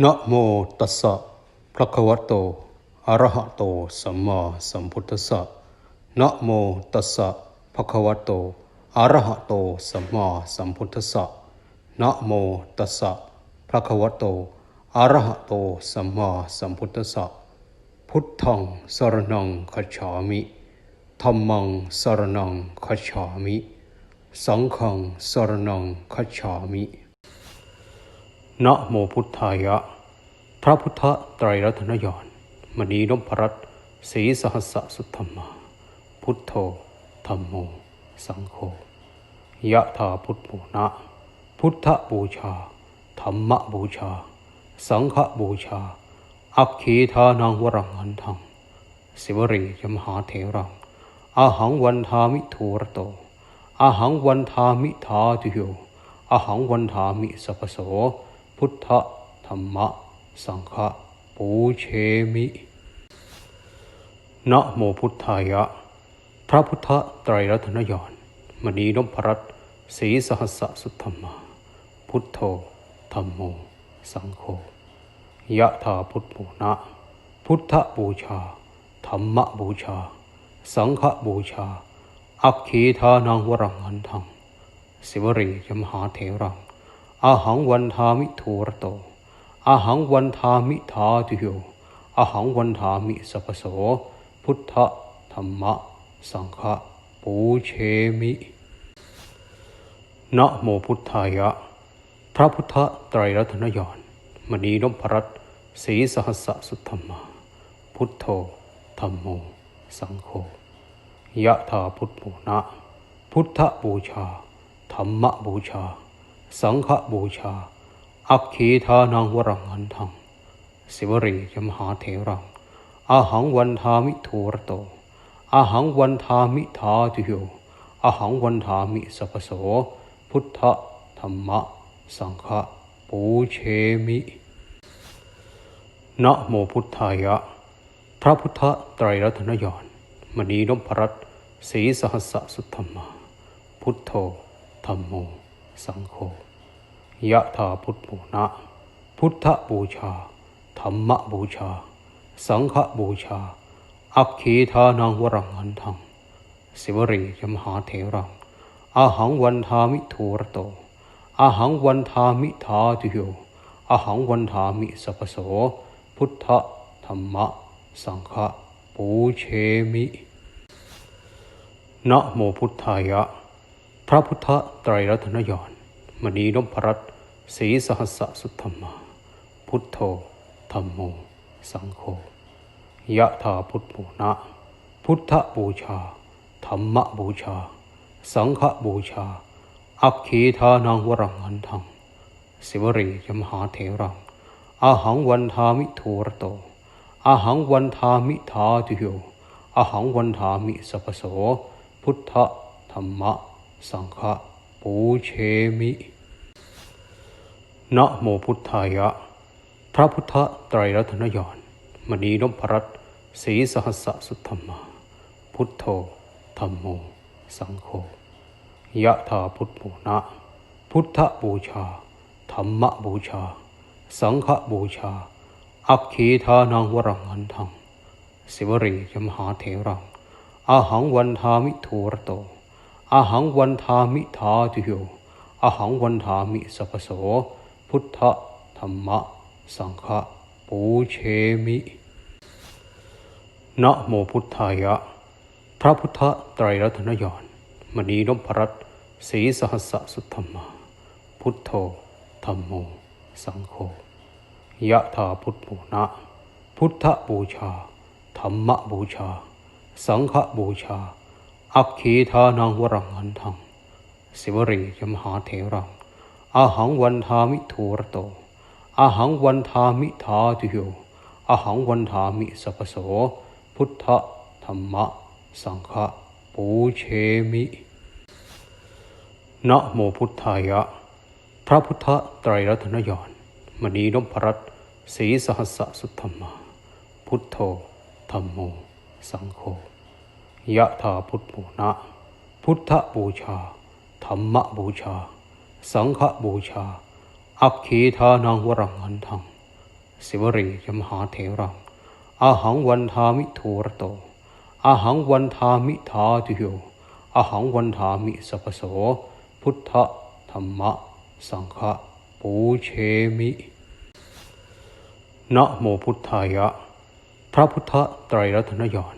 นะโมตัสสะภะคะวะโตอะระหะโตสัมมาสัมพุทธัสสะนะโมตัสสะภะคะวะโตอะระหะโตสัมมาสัมพุทธัสสะนะโมตัสสะภะคะวะโตอะระหะโตสัมมาสัมพุทธัสสะพุทธังสรณังคัจฉามิธัมมังสรณังคัจฉามิสังฆังสรณังคัจฉามินะโมพุทธายะพระพุทธไตรรัตนญาณมณีนพรัตน์ศรีสหัสสะสุทธัมมาพุทโธธัมโมสังโฆยะถาพุทโธนะพุทธบูชาธัมมบูชาสังฆบูชาอัคคีทานังวรังหันทังสิวรียมหาเถรังอาหังวันทามิทูรโตอาหังวันทามิธาตุโยอาหังวันทามิสัพพโสพุทธธัมมะสังฆะปูเชมินะโมพุทธายะพระพุทธไตรรัตนญาณมณีนพรัตน์ศรีสหัสสะสุทธัมมาพุทโธธัมโมสังโฆยะถาพุทโธนะพุทธบูชาธัมมบูชาสังฆบูชาอัคคีทานังวรังหันทังสิวรียมหาเถรังอาหังวันทามิทูรโตอาหังวันทามิธาตุโยอาหังวันทามิสัพพโสพุทธธัมมะสังฆะปูเชมินะโมพุทธายะพระพุทธไตรรัตนญาณมณีนพรัตน์ศรีสหัสสะสุทธัมมาพุทโธธัมโมสังโฆยะถาพุทโธนะพุทธบูชาธัมมบูชาสังฆบูชาอัคคีทานังวรังหันทังสิวรียมหาเถรังอาหังวันทามิทูรโตอาหังวันทามิธาตุโยอาหังวันทามิสัพพโสพุทธธัมมะสังฆะปูเชมินะโมพุทธายะพระพุทธไตรรัตนญาณมณีนพรัตน์ศรีสหัสสะสุทธัมมาพุทโธธัมโมสังโฆยะถาพุทโธนะพุทธบูชาธัมมบูชาสังฆบูชาอัคคีทานังวรังหันทังสิวรียมหาเถรังอาหังวันทามิทูรโตอาหังวันทามิธาตุโยอาหังวันทามิสัพพโสพุทธธัมมะสังฆะปูเชมินะโมพุทธายะพระพุทธไตรรัตนญาณมณีนพรัตน์ศรีสหัสสะสุทธัมมาพุทโธธัมโมสังโฆยะถาพุทโธนะพุทธบูชาธัมมบูชาสังฆบูชาอัคคีทานังวรังหันทังสิวรียมหาเถรังอาหังวันทามิทูรโตอาหังวันทามิธาตุโยอาหังวันทามิสัพพโสพุทธธัมมะสังฆะปูเชมินะโมพุทธายะพระพุทธไตรรัตนญาณมณีนพรัตน์ศรีสหัสสะสุทธัมมาพุทโธธัมโมสังโฆยะถาพุทโธนะพุทธบูชาธัมมบูชาสังฆบูชาอัคคีทานังวรังหันทังสิวรียมหาเถรังอาหังวันทามิทูรโตอาหังวันทามิธาตุโยอาหังวันทามิสัพพโสพุทธธัมมะสังฆะปูเชมินะโมพุทธายะพระพุทธไตรรัตนญาณมณีนพรัตน์ศรีสหัสสะสุทธัมมาพุทโธธัมโมสังโฆยะถาพุทโธนะพุทธบูชาธัมมบูชาสังฆบูชาอัคคีทานังวรังหันทังสิวรียมหาเถรังอาหังวันทามิทูรโตอาหังวันทามิธาตุโยอาหังวันทามิสัพพโสพุทธธัมมะสังฆะปูเชมินะโมพุทธายะพระพุทธไตรรัตนญาณมณีนพรัตน์ศรีสหัสสะสุทธัมมาพุทโธธัมโมสังโฆยะถาพุทโธนะพุทธบูชาธัมมบูชาสังฆบูชาอัคคีทานังวรังหันทัง สิวรียมหาเถรังอาหังวันทามิทูรโตอาหังวันทามิธาตุโยอาหังวันทามิสัพพโสพุทธธัมมะสังฆะปูเชมินะโมพุทธายะพระพุทธไตรรัตนญาณ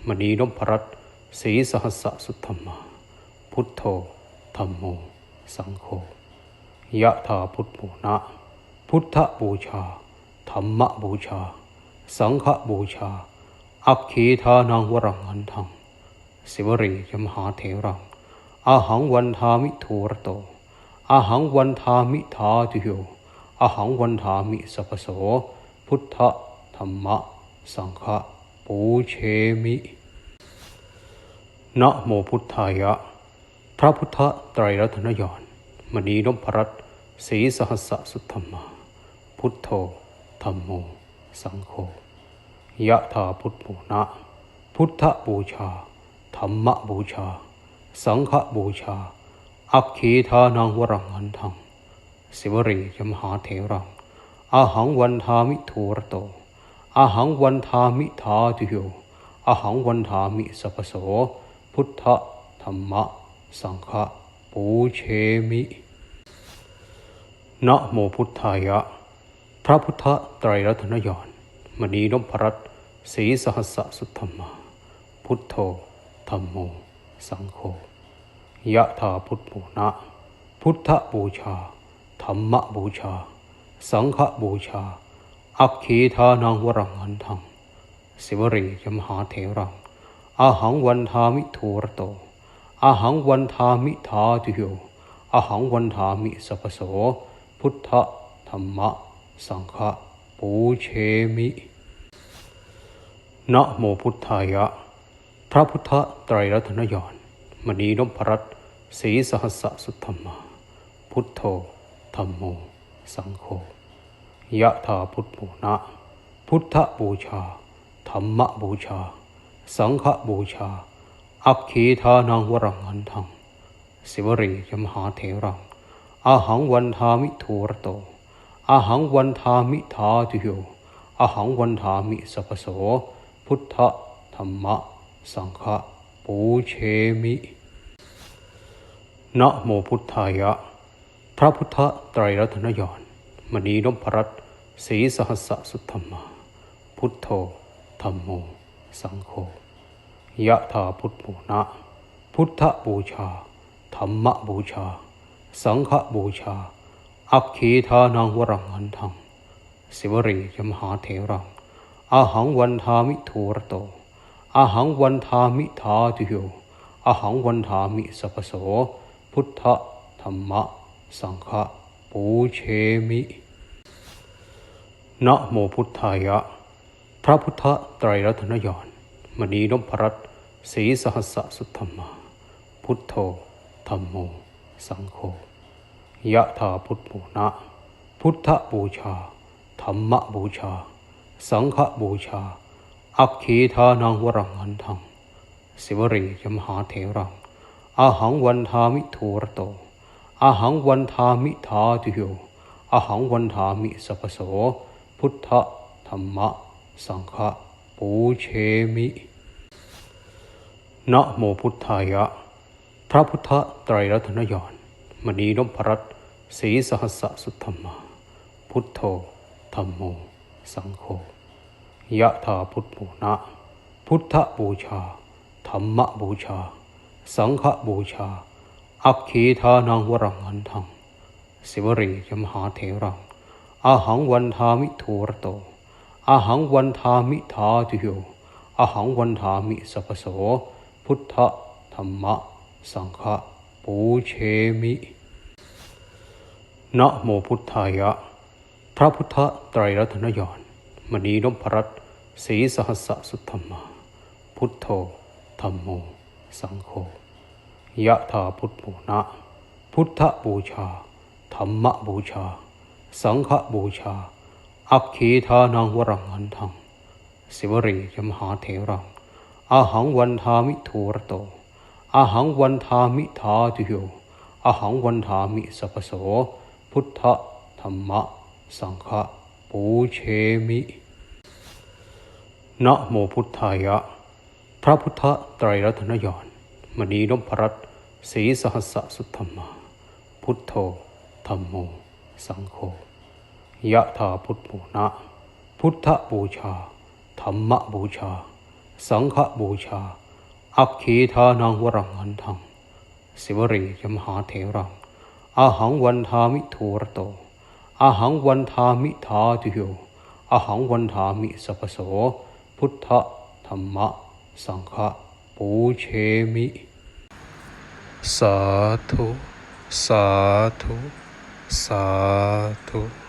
มณีนพรัตน์ศรีสหัสสสุทธัมมาพุทโธธัมโมสังโฆยะถาพุทโธนะพุทธบูชาธัมมบูชาสังฆบูชาอัคคีทานังวรังหันทังสิวรียมหาเถรังอาหังวันทามิทูรโตอาหังวันทามิธาตุโยอาหังวันทามิสัพพโสพุทธธัมมะสังฆะปูเชมินะโมพุทธายะพระพุทธไตรรัตนญาณมณีนพรัตน์ศรีสหัสสสุทธัมมาพุทโธธัมโมสังโฆยะถาพุทโธนะพุทธบูชาธัมมบูชาสังฆบูชาอัคคีทานังวรังหันทังสิวรียมหาเถรังอาหังวันทามิทูรโตอาหังวันทามิธาตุโยอาหังวันทามิสัพพโสพุทธธัมมะสังฆะปูเชมินะโมพุทธายะพระพุทธไตรรัตนญาณมณีนพรัตน์ศรีสหัสสสุทธัมมาพุทโธธัมโมสังโฆยะถาพุทโธนะพุทธบูชาธัมมบูชาสังฆบูชาอัคคีทานังวรังหันทังสิวรียมหาเถรังอาหังวันทามิทูรโตอาหังวันทามิธาตุโยอาหังวันทามิสัพพโสพุทธธัมมะสังฆะปูเชมินะโมพุทธายะพระพุทธไตรรัตนญาณมณีนพรัตน์ศรีสหัสสสุทธัมมาพุทโธธัมโมสังโฆยะถาพุทโธนะพุทธบูชาธัมมบูชาสังฆบูชาอัคคีทานังวรังหันทังสิวรียมหาเถรังอาหังวันทามิทูรโตอาหังวันทามิธาตุโยอาหังวันทามิสัพพโสพุทธธัมมะสังฆะปูเชมินะโมพุทธายะพระพุทธไตรรัตนญาณมณีนพรัตน์ศรีสหัสสสุทธัมมาพุทโธธัมโมสังโฆยะถาพุทโธนะพุทธบูชาธัมมบูชาสังฆบูชาอัคคีทานังวรังหันทังสิวรียมหาเถรังอาหังวันทามิทูรโตอาหังวันทามิธาตุโยอาหังวันทามิสัพพโสพุทธธัมมะสังฆะปูเชมินะโมพุทธายะพระพุทธไตรรัตนญาณมณีนพรัตน์ศรีสหัสสสุทธัมมาพุทโธธัมโมสังโฆยะถาพุทโธนะพุทธบูชาธัมมบูชาสังฆบูชาอัคคีทานังวรังหันทังสิวรียมหาเถรังอาหังวันทามิทูรโตอาหังวันทามิธาตุโยอาหังวันทามิสัพพโสพุทธธัมมะสังฆะปูเชมินะโมพุทธายะพระพุทธไตรรัตนญาณมณีนพรัตน์ศรีสหัสสสุทธัมมาพุทโธธัมโมสังโฆยะถาพุทโธนะพุทธบูชาธัมมบูชาสังฆบูชาอัคคีทานังวรังหันทังสิวรียมหาเถรังอาหังวันทามิทูรโตอาหังวันทามิธาตุโยอาหังวันทามิสัพพโสพุทธธัมมะสังฆะปูเชมินะโมพุทธายะพระพุทธไตรรัตนญาณมณีนพรัตน์ศรีสหัสสสุทธัมมาพุทโธธัมโมสังโฆยะถาพุทโธนะพุทธบูชาธัมมบูชาสังฆบูชาอัคคีทานังวรังหันทังสิวรียมหาเถรังอาหังวันทามิทูรโตอาหังวันทามิธาตุโยอาหังวันทามิสัพพโสพุทธธัมมะสังฆะ ปูเชมินะโมพุทธายะพระพุทธไตรรัตนญาณมณีนพรัตน์ศรีสหัสสสุทธมาพุทโธธัมโมสังโฆยะถาพุทโธนะพุทธบูชาธัมมบูชาสังฆบูชาอัคคีทานังวรังหันทังสิวรียมหาเถรังอาหังวันทามิทูรโตอาหังวันทามิทาตุโยอาหังวันทามิสัพพโสพุทธธัมมะสังฆปูเชมิสาธุสาธุสาธุ